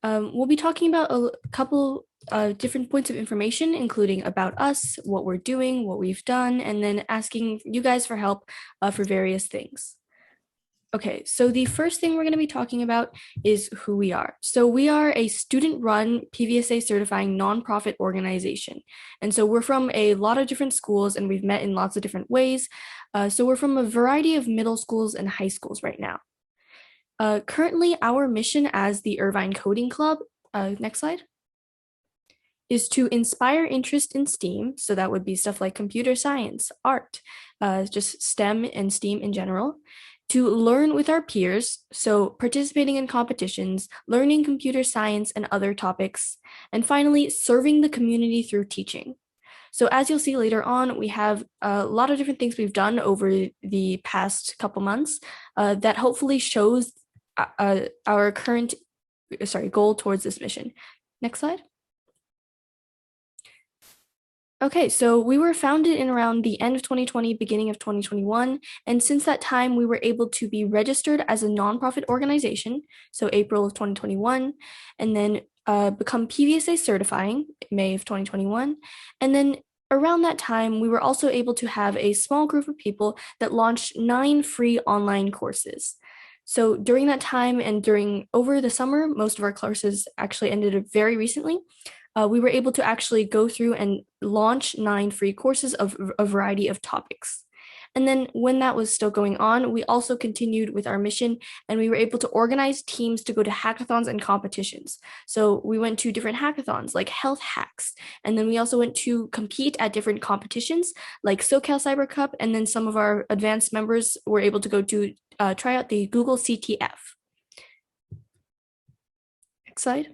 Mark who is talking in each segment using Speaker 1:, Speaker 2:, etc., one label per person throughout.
Speaker 1: We'll be talking about a couple different points of information, including about us, what we're doing, what we've done, and then asking you guys for help for various things. Okay, so the first thing we're going to be talking about is who we are. So we are a student-run PVSA certifying nonprofit organization. And so we're from a lot of different schools and we've met in lots of different ways. So we're from a variety of middle schools and high schools right now. Currently, our mission as the Irvine Coding Club, next slide, is to inspire interest in STEAM. So that would be stuff like computer science, art, just STEM and STEAM in general. To learn with our peers, so participating in competitions, learning computer science and other topics, and finally, serving the community through teaching. So as you'll see later on, we have a lot of different things we've done over the past couple months that hopefully shows our current goal towards this mission. Next slide. Okay, so we were founded in around the end of 2020, beginning of 2021, and since that time, we were able to be registered as a nonprofit organization, so April of 2021, and then become PVSA certifying, May of 2021, and then around that time, we were also able to have a small group of people that launched 9 free online courses. So during that time and over the summer, most of our courses actually ended very recently. We were able to actually go through and launch 9 free courses of a variety of topics. And then when that was still going on, we also continued with our mission and we were able to organize teams to go to hackathons and competitions. So we went to different hackathons like health hacks. And then we also went to compete at different competitions like SoCal Cyber Cup. And then some of our advanced members were able to go to try out the Google CTF. Next slide.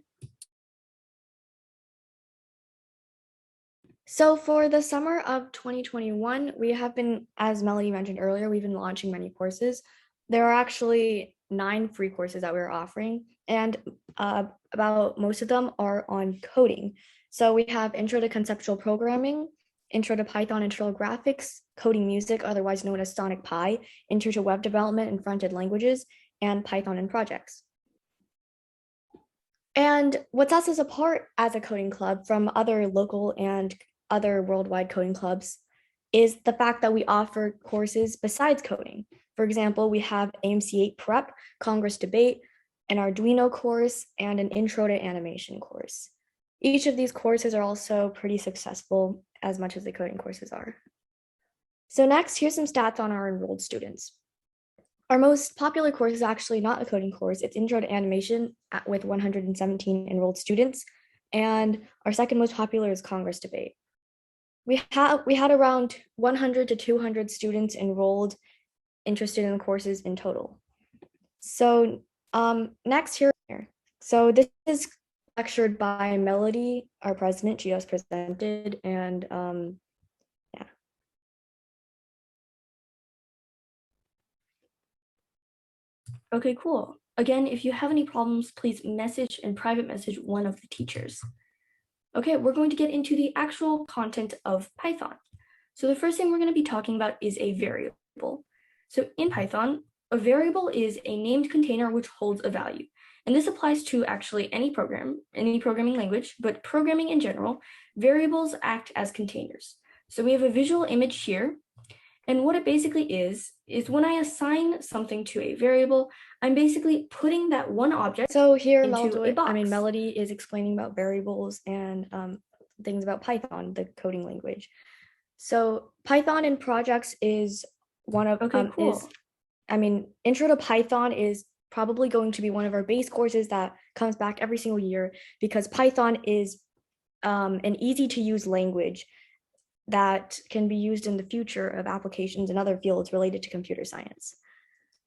Speaker 1: So for the summer of 2021, we have been, as Melody mentioned earlier, we've been launching many courses. There are actually 9 free courses that we're offering, and about most of them are on coding. So we have Intro to Conceptual Programming, Intro to Python Internal Graphics, Coding Music, otherwise known as Sonic Pi, Intro to Web Development and Front-End Languages, and Python and Projects. And what sets us apart as a coding club from other local and other worldwide coding clubs is the fact that we offer courses besides coding. For example, we have AMC8 Prep, Congress Debate, an Arduino course, and an Intro to Animation course. Each of these courses are also pretty successful as much as the coding courses are. So next, here's some stats on our enrolled students. Our most popular course is actually not a coding course, it's Intro to Animation with 117 enrolled students, and our second most popular is Congress Debate. We had around 100 to 200 students enrolled interested in the courses in total. So next here, so this is lectured by Melody, our president. She just presented, and yeah. Okay, cool. Again, if you have any problems, please message and private message one of the teachers. Okay, we're going to get into the actual content of Python. So the first thing we're going to be talking about is a variable. So in Python, a variable is a named container which holds a value. And this applies to actually any programming language, but programming in general, variables act as containers. So we have a visual image here. And what it basically is when I assign something to a variable, I'm basically putting that one object into a box. Melody is explaining about variables and things about Python, the coding language. So Python and projects is one of, cool. Intro to Python is probably going to be one of our base courses that comes back every single year because Python is an easy to use language that can be used in the future of applications in other fields related to computer science.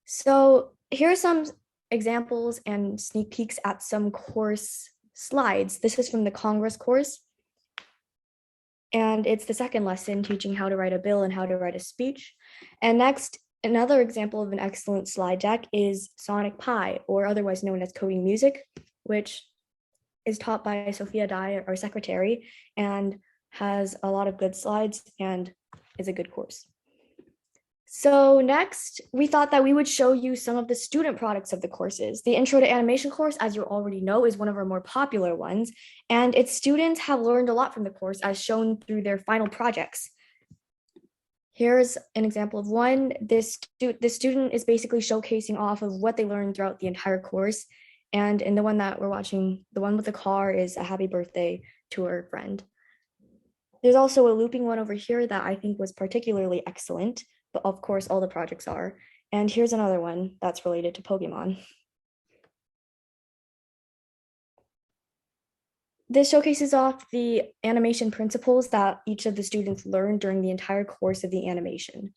Speaker 1: So here are some examples and sneak peeks at some course slides. This is from the Congress course. And it's the second lesson, teaching how to write a bill and how to write a speech. And next, another example of an excellent slide deck is Sonic Pi, or otherwise known as Coding Music, which is taught by Sophia Dye, our secretary, and has a lot of good slides and is a good course. So next, we thought that we would show you some of the student products of the courses. The Intro to Animation course, as you already know, is one of our more popular ones, and its students have learned a lot from the course as shown through their final projects. Here's an example of one. This student is basically showcasing off of what they learned throughout the entire course. And in the one that we're watching, the one with the car is a happy birthday to her friend. There's also a looping one over here that I think was particularly excellent, but of course all the projects are. And here's another one that's related to Pokemon. This showcases off the animation principles that each of the students learned during the entire course of the animation.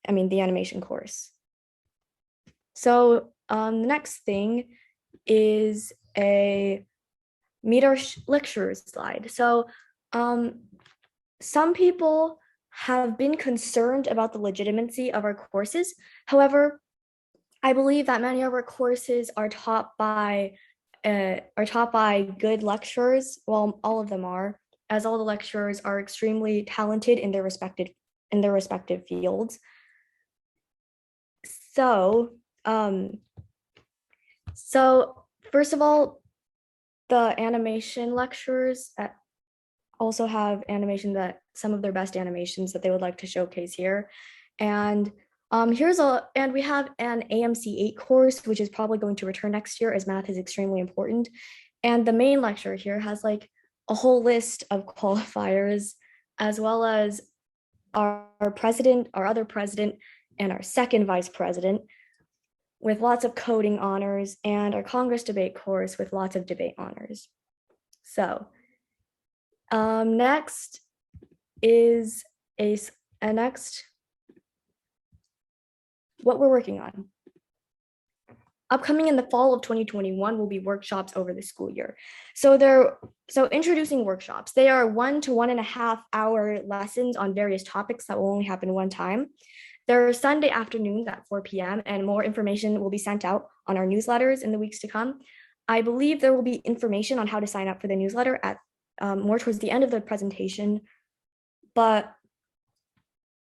Speaker 1: The animation course. So the next thing is a meet our lecturers slide. So some people have been concerned about the legitimacy of our courses. However, I believe that many of our courses are taught by good lecturers. Well, all of them are, as all the lecturers are extremely talented in their respective fields. So first of all, the animation lecturers also have some of their best animations that they would like to showcase here. And we have an AMC8 course, which is probably going to return next year as math is extremely important. And the main lecturer here has like a whole list of qualifiers, as well as our president, our other president, and our second vice president, with lots of coding honors, and our Congress debate course with lots of debate honors. So next is what we're working on. Upcoming in the fall of 2021 will be workshops over the school year. So introducing workshops. They are 1 to 1.5 hour lessons on various topics that will only happen one time. They're Sunday afternoons at 4 p.m. and more information will be sent out on our newsletters in the weeks to come. I believe there will be information on how to sign up for the newsletter at more towards the end of the presentation, but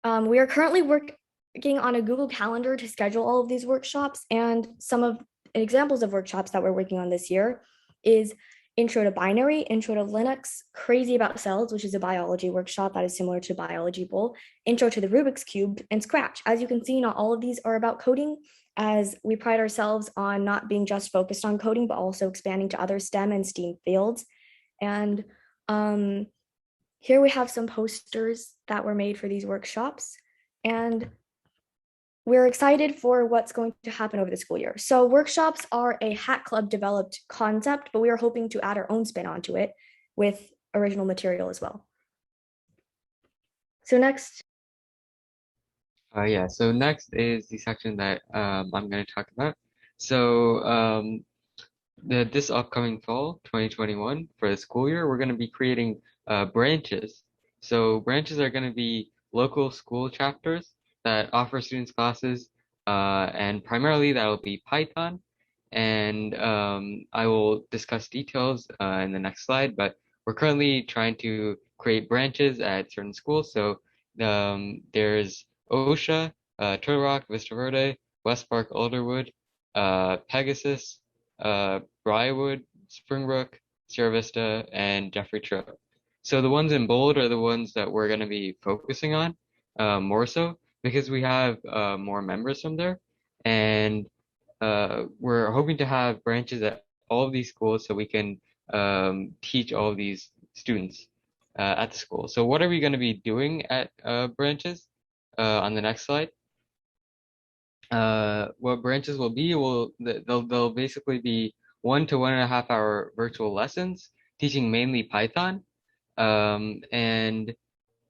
Speaker 1: we are currently working on a Google Calendar to schedule all of these workshops, and some of examples of workshops that we're working on this year is Intro to Binary, Intro to Linux, Crazy About Cells, which is a biology workshop that is similar to Biology Bowl, Intro to the Rubik's Cube, and Scratch. As you can see, not all of these are about coding, as we pride ourselves on not being just focused on coding, but also expanding to other STEM and STEAM fields. And here we have some posters that were made for these workshops, and we're excited for what's going to happen over the school year. So workshops are a Hack Club developed concept, but we are hoping to add our own spin onto it with original material as well. So next.
Speaker 2: So next is the section that I'm going to talk about. So this upcoming fall, 2021, for the school year, we're going to be creating branches. So branches are going to be local school chapters that offer students classes, and primarily that'll be Python. And I will discuss details in the next slide, but we're currently trying to create branches at certain schools. So there's OSHA, Turtle Rock, Vista Verde, West Park, Alderwood, Pegasus, Briarwood, Springbrook, Sierra Vista, and Jeffrey Tripp. So the ones in bold are the ones that we're going to be focusing on more so because we have more members from there. And we're hoping to have branches at all of these schools so we can teach all of these students at the school. So what are we going to be doing at branches on the next slide? What branches will be, they'll basically be 1 to 1.5 hour virtual lessons teaching mainly Python. And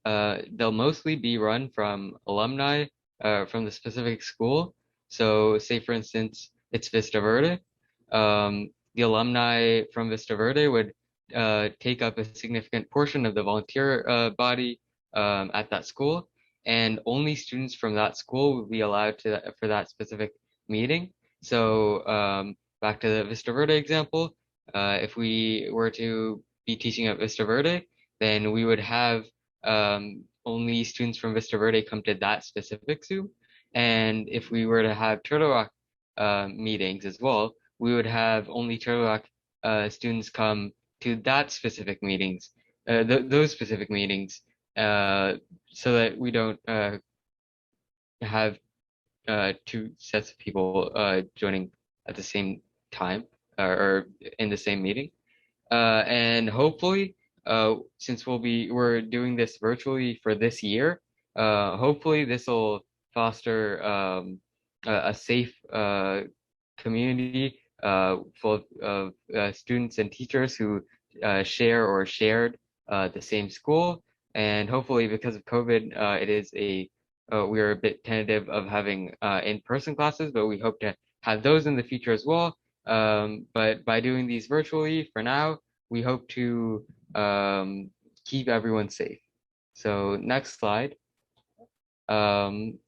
Speaker 2: they'll mostly be run from alumni from the specific school. So say for instance, it's Vista Verde. The alumni from Vista Verde would take up a significant portion of the volunteer body at that school, and only students from that school would be allowed for that specific meeting. So back to the Vista Verde example, if we were to be teaching at Vista Verde, then we would have only students from Vista Verde come to that specific zoo. And if we were to have Turtle Rock meetings as well, we would have only Turtle Rock students come to that specific meetings, those specific meetings, uh, so that we don't have two sets of people joining at the same time or in the same meeting. And hopefully, since we're doing this virtually for this year, hopefully this will foster a safe community full of students and teachers who share or shared the same school. And hopefully, because of COVID, we are a bit tentative of having in-person classes, but we hope to have those in the future as well. But by doing these virtually for now, we hope to keep everyone safe. So next slide. Um,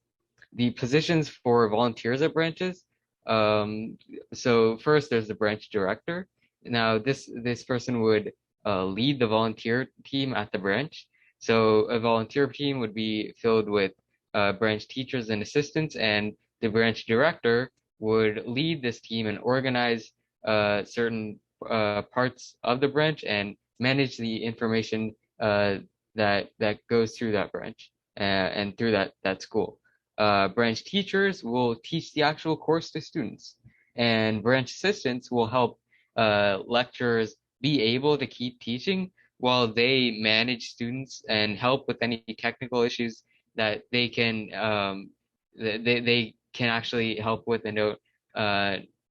Speaker 2: the positions for volunteers at branches. Um, so first there's the branch director. Now this person would lead the volunteer team at the branch. So a volunteer team would be filled with branch teachers and assistants, and the branch director would lead this team and organize certain parts of the branch and manage the information that goes through that branch and through that school. Branch teachers will teach the actual course to students, and branch assistants will help lecturers be able to keep teaching while they manage students and help with any technical issues that they can actually help with and don't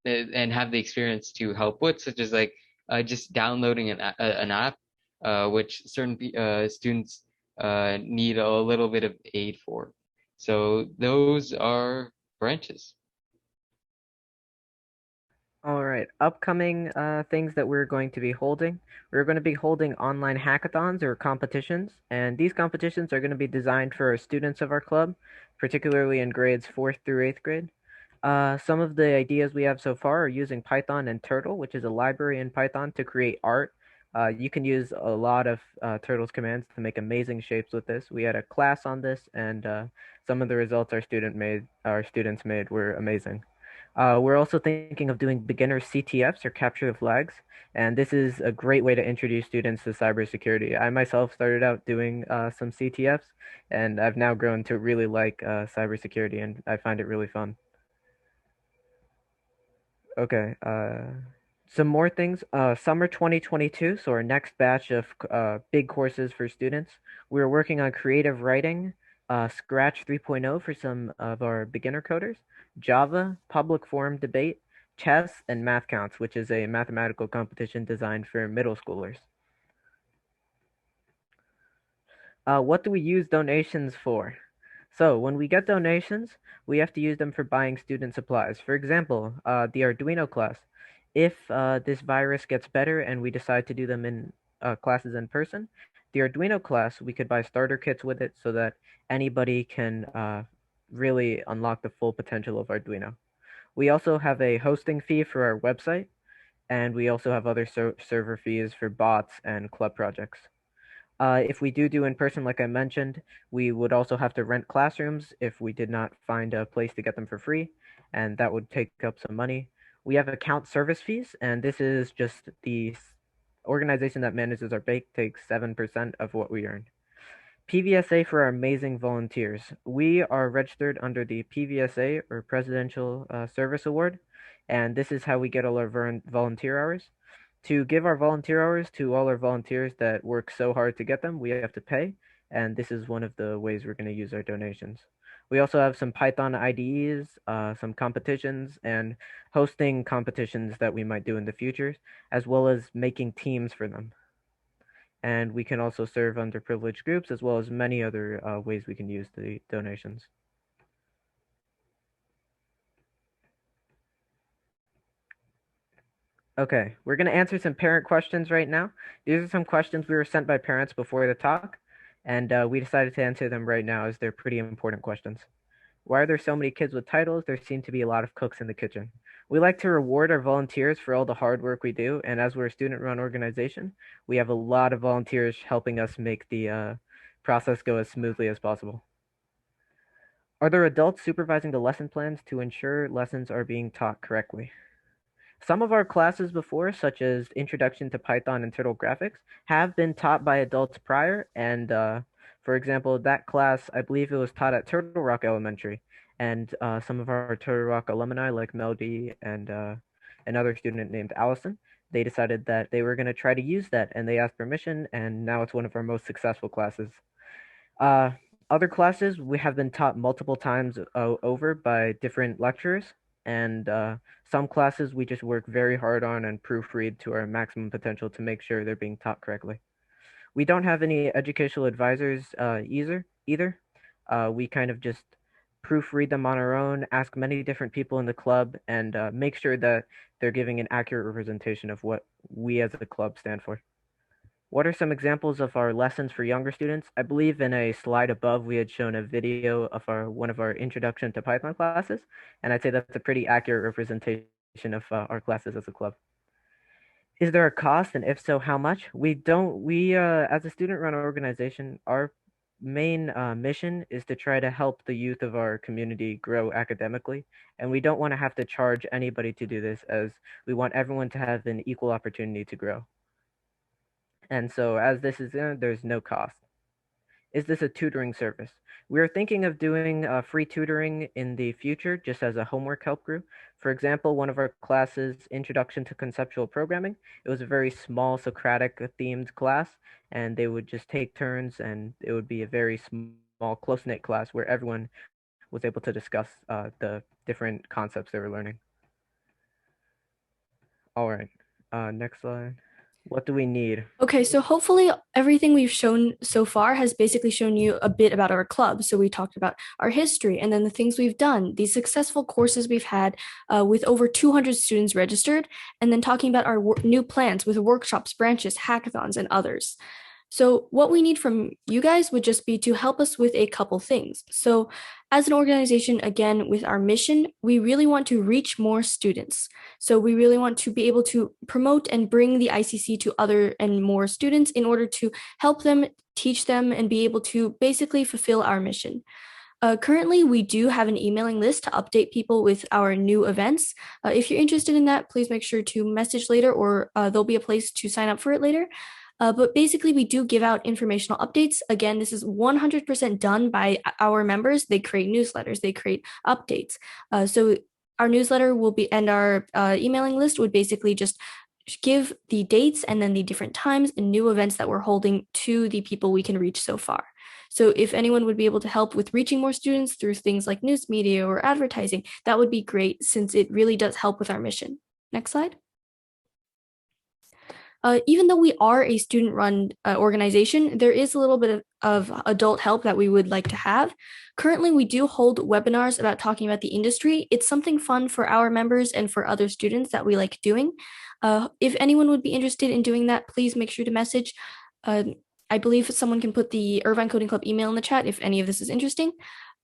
Speaker 2: and have the experience to help with, such as like just downloading an app, which certain students need a little bit of aid for. So those are branches.
Speaker 3: All right, upcoming things that we're going to be holding. We're going to be holding online hackathons or competitions, and these competitions are going to be designed for students of our club, particularly in grades 4th through 8th grade. Some of the ideas we have so far are using Python and Turtle, which is a library in Python to create art. You can use a lot of Turtle's commands to make amazing shapes with this. We had a class on this, and some of the results our students made were amazing. We're also thinking of doing beginner CTFs or capture the flags, and this is a great way to introduce students to cybersecurity. I myself started out doing some CTFs, and I've now grown to really like cybersecurity, and I find it really fun. Okay, some more things. Summer 2022, so our next batch of big courses for students. We're working on creative writing, Scratch 3.0 for some of our beginner coders, Java, public forum debate, chess, and math counts, which is a mathematical competition designed for middle schoolers. What do we use donations for? So when we get donations, we have to use them for buying student supplies. For example, the Arduino class. If this virus gets better and we decide to do them in classes in person, the Arduino class, we could buy starter kits with it so that anybody can really unlock the full potential of Arduino. We also have a hosting fee for our website, and we also have other server fees for bots and club projects. If we do in person, like I mentioned, we would also have to rent classrooms if we did not find a place to get them for free, and that would take up some money. We have account service fees, and this is just the organization that manages our bake takes 7% of what we earn. PVSA for our amazing volunteers. We are registered under the PVSA or Presidential Service Award, and this is how we get all our volunteer hours. To give our volunteer hours to all our volunteers that work so hard to get them, we have to pay, and this is one of the ways we're going to use our donations. We also have some Python IDEs, some competitions, and hosting competitions that we might do in the future, as well as making teams for them. And we can also serve underprivileged groups, as well as many other ways we can use the donations. Okay, we're going to answer some parent questions right now. These are some questions we were sent by parents before the talk, and we decided to answer them right now as they're pretty important questions. Why are there so many kids with titles? There seem to be a lot of cooks in the kitchen. We like to reward our volunteers for all the hard work we do, and as we're a student-run organization, we have a lot of volunteers helping us make process go as smoothly as possible. Are there adults supervising the lesson plans to ensure lessons are being taught correctly? Some of our classes before, such as Introduction to Python and Turtle Graphics, have been taught by adults prior. And for example, that class, I believe it was taught at Turtle Rock Elementary. And some of our Turtle Rock alumni, like Melody and another student named Allison, they decided that they were going to try to use that, and they asked permission, and now it's one of our most successful classes. Uh, Other classes we have been taught multiple times over by different lecturers, and some classes we just work very hard on and proofread to our maximum potential to make sure they're being taught correctly. We don't have any educational advisors either. We kind of just proofread them on our own, ask many different people in the club, and make sure that they're giving an accurate representation of what we as a club stand for. What are some examples of our lessons for younger students? I believe in a slide above we had shown a video of one of our Introduction to Python classes, and I'd say that's a pretty accurate representation of our classes as a club. Is there a cost, and if so, how much? As a student-run organization, our main mission is to try to help the youth of our community grow academically, and we don't want to have to charge anybody to do this, as we want everyone to have an equal opportunity to grow. And so as this is there's no cost. Is this a tutoring service? We are thinking of doing free tutoring in the future, just as a homework help group. For example, one of our classes, Introduction to Conceptual Programming, it was a very small Socratic themed class, and they would just take turns, and it would be a very small, close-knit class where everyone was able to discuss the different concepts they were learning. All right, next slide. What do we need?
Speaker 1: Okay, so hopefully everything we've shown so far has basically shown you a bit about our club. So we talked about our history and then the things we've done, the successful courses we've had with over 200 students registered, and then talking about our new plans with workshops, branches, hackathons, and others. So what we need from you guys would just be to help us with a couple things. So as an organization, again, with our mission, we really want to reach more students. So we really want to be able to promote and bring the ICC to other and more students in order to help them, teach them, and be able to basically fulfill our mission. Currently, we do have an emailing list to update people with our new events. If you're interested in that, please make sure to message later, or there'll be a place to sign up for it later. But basically, we do give out informational updates. Again, this is 100% done by our members. They create newsletters, they create updates. So our newsletter will be, and our emailing list would basically just give the dates and then the different times and new events that we're holding to the people we can reach so far. So if anyone would be able to help with reaching more students through things like news media or advertising, that would be great, since it really does help with our mission. Next slide. Even though we are a student-run organization, there is a little bit of adult help that we would like to have. Currently, we do hold webinars about talking about the industry. It's something fun for our members and for other students that we like doing. If anyone would be interested in doing that, please make sure to message. I believe someone can put the Irvine Coding Club email in the chat if any of this is interesting.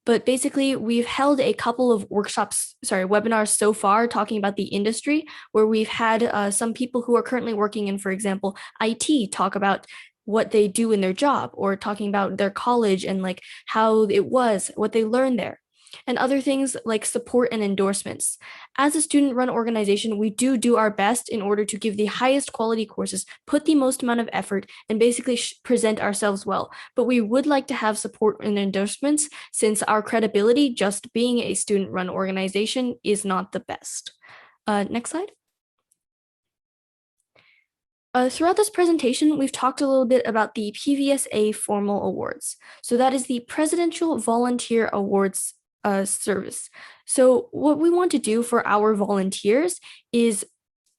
Speaker 1: But basically, we've held a couple of webinars so far talking about the industry, where we've had some people who are currently working in, for example, IT talk about what they do in their job, or talking about their college and like how it was, what they learned there, and other things like support and endorsements. As a student-run organization, we do our best in order to give the highest quality courses, put the most amount of effort, and basically present ourselves well. But we would like to have support and endorsements, since our credibility just being a student-run organization is not the best. Next slide. Throughout this presentation, we've talked a little bit about the PVSA formal awards. So that is the Presidential Volunteer Awards service. So what we want to do for our volunteers is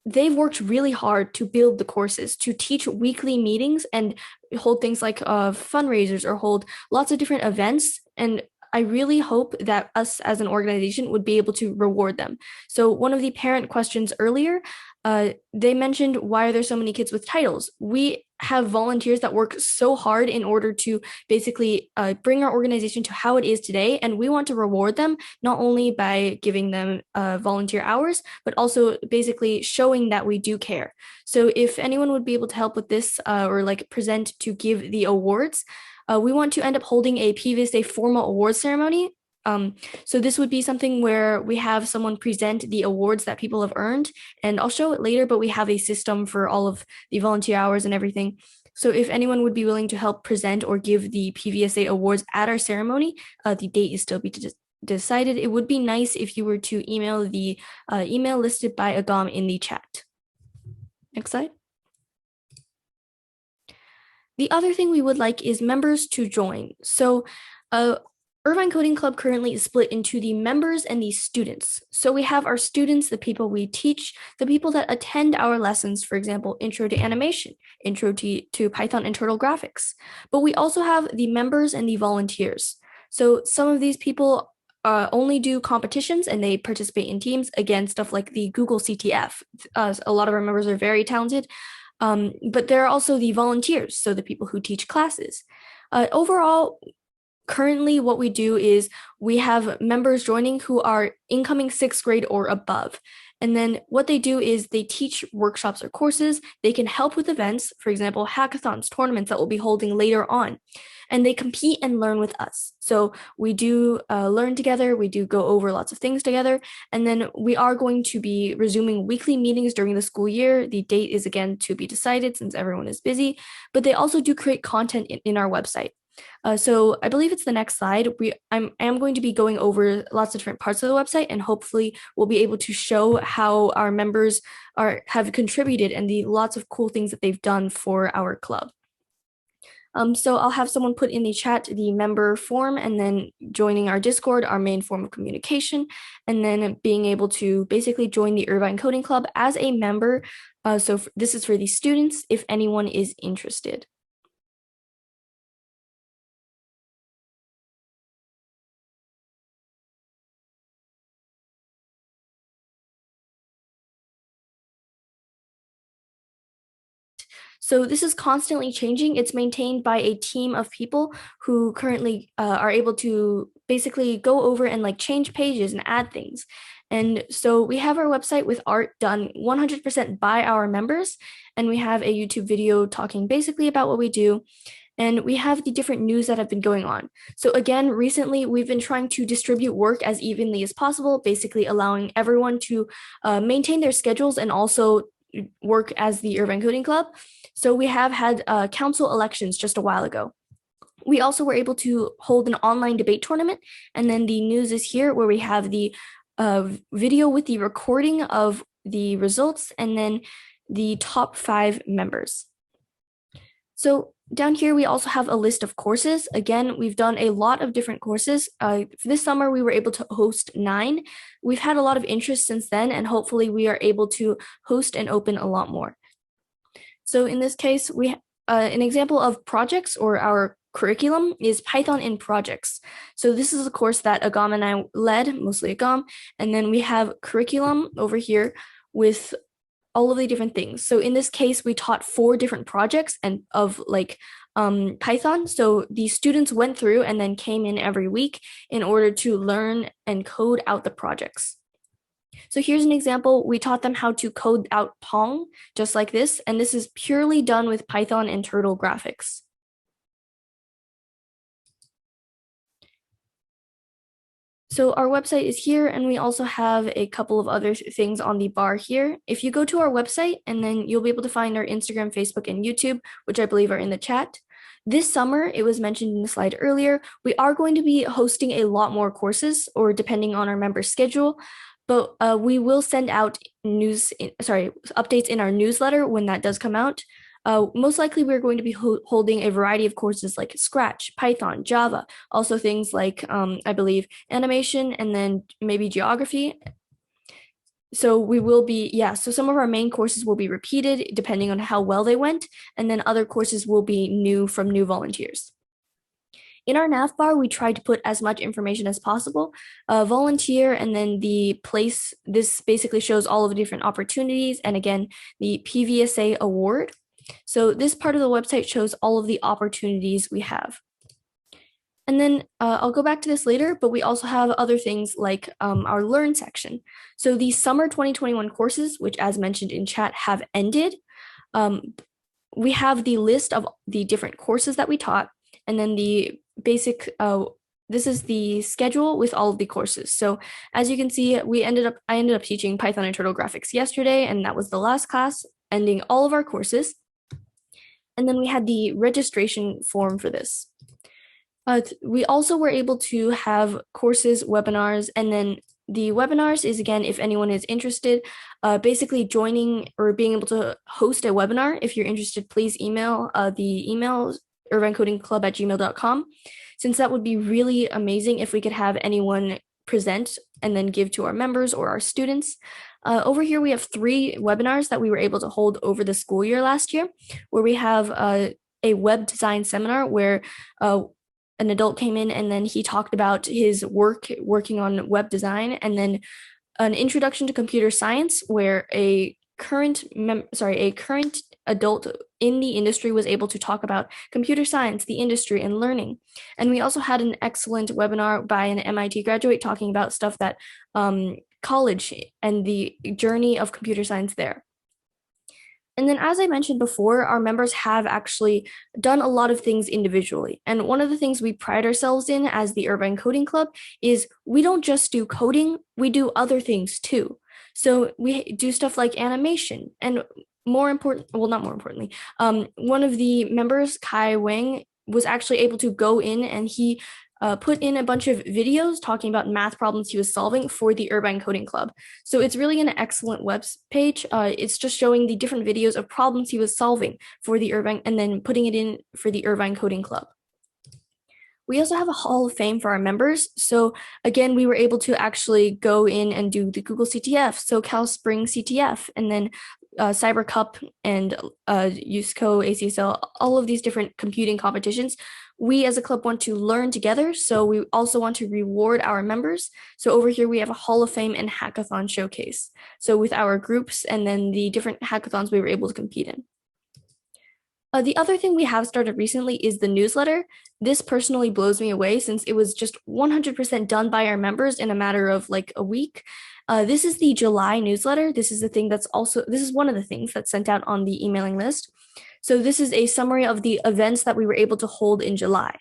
Speaker 1: they've worked really hard to build the courses, to teach weekly meetings and hold things like fundraisers or hold lots of different events. And I really hope that us as an organization would be able to reward them. So one of the parent questions earlier, they mentioned, why are there so many kids with titles? We have volunteers that work so hard in order to basically bring our organization to how it is today. And we want to reward them, not only by giving them volunteer hours, but also basically showing that we do care. So if anyone would be able to help with this or like present to give the awards, we want to end up holding a PVSA formal awards ceremony. So this would be something where we have someone present the awards that people have earned, and I'll show it later, but we have a system for all of the volunteer hours and everything. So if anyone would be willing to help present or give the PVSA awards at our ceremony, the date is still decided. It would be nice if you were to email the email listed by Agam in the chat. Next slide. The other thing we would like is members to join. So Irvine Coding Club currently is split into the members and the students. So we have our students, the people we teach, the people that attend our lessons, for example, Intro to Animation, Intro to Python and Turtle Graphics. But we also have the members and the volunteers. So some of these people only do competitions and they participate in teams. Again, stuff like the Google CTF. A lot of our members are very talented. But there are also the volunteers, so the people who teach classes. Overall, currently what we do is we have members joining who are incoming 6th grade or above. And then what they do is they teach workshops or courses. They can help with events, for example, hackathons, tournaments that we'll be holding later on. And they compete and learn with us. So we do learn together. We do go over lots of things together. And then we are going to be resuming weekly meetings during the school year. The date is again to be decided since everyone is busy. But they also do create content in our website. So I believe it's the next slide. I am going to be going over lots of different parts of the website, and hopefully we'll be able to show how our members have contributed and the lots of cool things that they've done for our club. So I'll have someone put in the chat the member form, and then joining our Discord, our main form of communication, and then being able to basically join the Irvine Coding Club as a member. So this is for the students if anyone is interested. So this is constantly changing. It's maintained by a team of people who currently are able to basically go over and like change pages and add things. And so we have our website with art done 100% by our members. And we have a YouTube video talking basically about what we do. And we have the different news that have been going on. So again, recently we've been trying to distribute work as evenly as possible, basically allowing everyone to maintain their schedules and also work as the Irvine Coding Club. So we have had council elections just a while ago. We also were able to hold an online debate tournament. And then the news is here where we have the video with the recording of the results and then the top 5 members. So down here, we also have a list of courses. Again, we've done a lot of different courses. This summer, we were able to host 9. We've had a lot of interest since then, and hopefully we are able to host and open a lot more. So in this case, an example of projects or our curriculum is Python in projects. So this is a course that Agam and I led, mostly Agam, and then we have curriculum over here with all of the different things. So in this case, we taught 4 different projects and of like Python. So the students went through and then came in every week in order to learn and code out the projects. So here's an example. We taught them how to code out Pong, just like this. And this is purely done with Python and Turtle Graphics. So our website is here, and we also have a couple of other things on the bar here. If you go to our website, and then you'll be able to find our Instagram, Facebook, and YouTube, which I believe are in the chat. This summer, it was mentioned in the slide earlier, we are going to be hosting a lot more courses, or depending on our member schedule, but we will send out updates in our newsletter when that does come out. Most likely, we're going to be holding a variety of courses like Scratch, Python, Java, also things like, I believe, animation, and then maybe geography. So we will be, so some of our main courses will be repeated depending on how well they went, and then other courses will be new from new volunteers. In our nav bar, we tried to put as much information as possible, volunteer, and then the place. This basically shows all of the different opportunities, and again, the PVSA award. So this part of the website shows all of the opportunities we have. And then I'll go back to this later, but we also have other things like our Learn section. So the summer 2021 courses, which as mentioned in chat, have ended. We have the list of the different courses that we taught, and then the basic, this is the schedule with all of the courses. So as you can see, I ended up teaching Python and Turtle Graphics yesterday, and that was the last class, ending all of our courses. And then we had the registration form for this. We also were able to have courses, webinars, and then the webinars is, again, if anyone is interested, basically joining or being able to host a webinar. If you're interested, please email the email irvinecodingclub@gmail.com, since that would be really amazing if we could have anyone present and then give to our members or our students. Over here, we have 3 webinars that we were able to hold over the school year last year, where we have a web design seminar where an adult came in and then he talked about his working on web design, and then an introduction to computer science where a current adult in the industry was able to talk about computer science, the industry, and learning. And we also had an excellent webinar by an MIT graduate talking about stuff that college and the journey of computer science there. And then, as I mentioned before, our members have actually done a lot of things individually. And one of the things we pride ourselves in as the Irvine Coding Club is we don't just do coding, we do other things too. So we do stuff like animation, and not more importantly, one of the members, Kai Wang, was actually able to go in and he put in a bunch of videos talking about math problems he was solving for the Irvine Coding Club. So it's really an excellent web page. It's just showing the different videos of problems he was solving for the Irvine, and then putting it in for the Irvine Coding Club. We also have a Hall of Fame for our members. So again, we were able to actually go in and do the Google CTF, SoCal Spring CTF, and then Cyber Cup and USCO, ACSL, all of these different computing competitions. We as a club want to learn together, so we also want to reward our members. So over here we have a Hall of Fame and Hackathon showcase. So with our groups and then the different hackathons we were able to compete in. The other thing we have started recently is the newsletter. This personally blows me away since it was just 100% done by our members in a matter of like a week. This is the July newsletter. This is one of the things that's sent out on the emailing list. So this is a summary of the events that we were able to hold in July.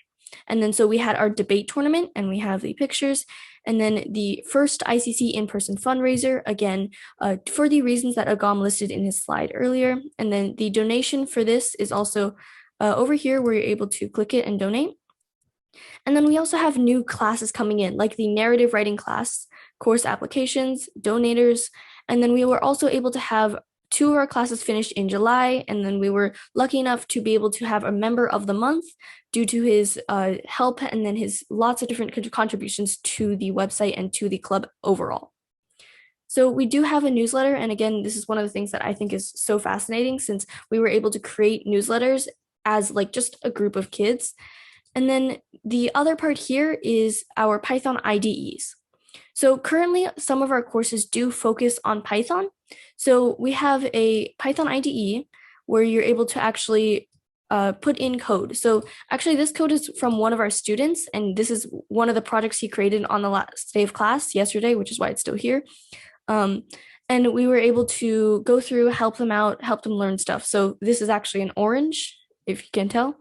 Speaker 1: And then so we had our debate tournament, and we have the pictures, and then the first ICC in-person fundraiser, again, for the reasons that Agam listed in his slide earlier. And then the donation for this is also over here where you're able to click it and donate. And then we also have new classes coming in, like the narrative writing class, course applications, donators, and then we were also able to have 2 of our classes finished in July, and then we were lucky enough to be able to have a member of the month due to his help and then his lots of different contributions to the website and to the club overall. So we do have a newsletter, and again, this is one of the things that I think is so fascinating since we were able to create newsletters as like just a group of kids. And then the other part here is our Python IDEs. So currently, some of our courses do focus on Python. So we have a Python IDE where you're able to actually put in code. So actually, this code is from one of our students, and this is one of the projects he created on the last day of class yesterday, which is why it's still here. And we were able to go through, help them out, help them learn stuff. So this is actually an orange, if you can tell.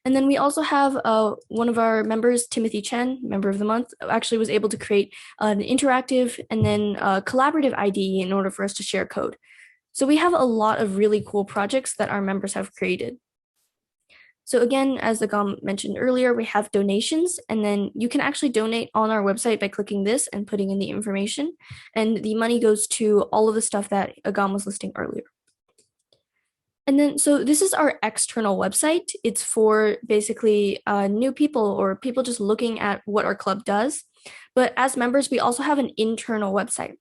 Speaker 1: And then we also have one of our members, Timothy Chen, member of the month, actually was able to create an interactive and then collaborative IDE in order for us to share code. So we have a lot of really cool projects that our members have created. So again, as Agam mentioned earlier, we have donations, and then you can actually donate on our website by clicking this and putting in the information. And the money goes to all of the stuff that Agam was listing earlier. And then, so this is our external website. It's for basically new people or people just looking at what our club does. But as members, we also have an internal website.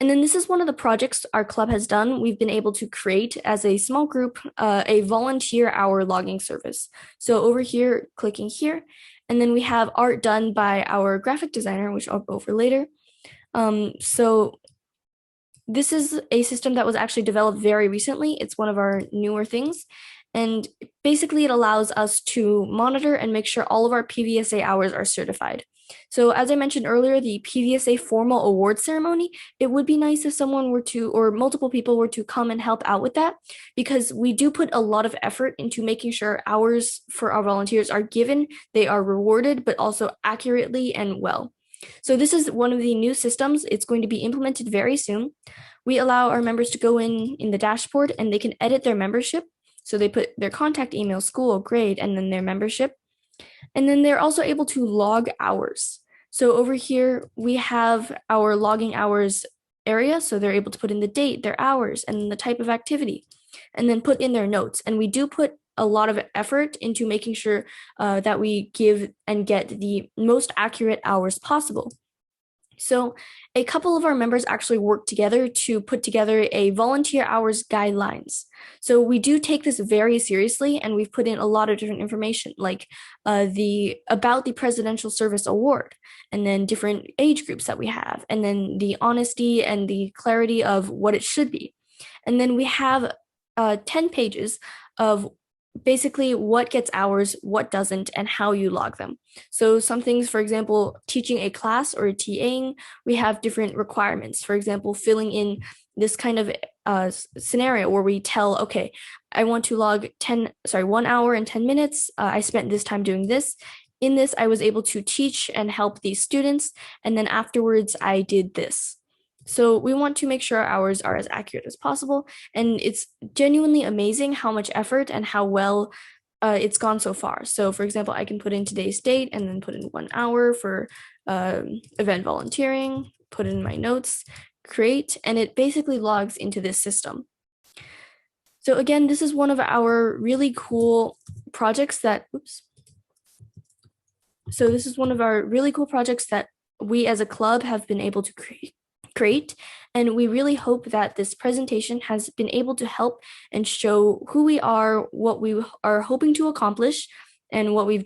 Speaker 1: And then this is one of the projects our club has done. We've been able to create as a small group, a volunteer hour logging service. So over here, clicking here, and then we have art done by our graphic designer, which I'll go over later. So this is a system that was actually developed very recently. It's one of our newer things. And basically it allows us to monitor and make sure all of our PVSA hours are certified. So as I mentioned earlier, the PVSA formal award ceremony, it would be nice if someone were to, or multiple people were to come and help out with that, because we do put a lot of effort into making sure hours for our volunteers are given, they are rewarded, but also accurately and well. So this is one of the new systems. It's going to be implemented very soon. We allow our members to go in the dashboard and they can edit their membership. So they put their contact email, school, grade, and then their membership. And then they're also able to log hours. So over here, we have our logging hours area. So they're able to put in the date, their hours, and the type of activity, and then put in their notes. And we do put a lot of effort into making sure that we give and get the most accurate hours possible. So a couple of our members actually worked together to put together a volunteer hours guidelines. So we do take this very seriously, and we've put in a lot of different information, like about the Presidential Service Award, and then different age groups that we have, and then the honesty and the clarity of what it should be. And then we have 10 pages of basically what gets hours, what doesn't, and how you log them. So some things, for example, teaching a class or TAing, we have different requirements. For example, filling in this kind of scenario where we tell, okay, I want to log 1 hour and 10 minutes. I spent this time doing this. In this, I was able to teach and help these students. And then afterwards, I did this. So we want to make sure our hours are as accurate as possible. And it's genuinely amazing how much effort and how well it's gone so far. So for example, I can put in today's date and then put in 1 hour for event volunteering, put in my notes, create, and it basically logs into this system. So again, this is one of our really cool projects that, So this is one of our really cool projects that we as a club have been able to create. And we really hope that this presentation has been able to help and show who we are, what we are hoping to accomplish, and what we've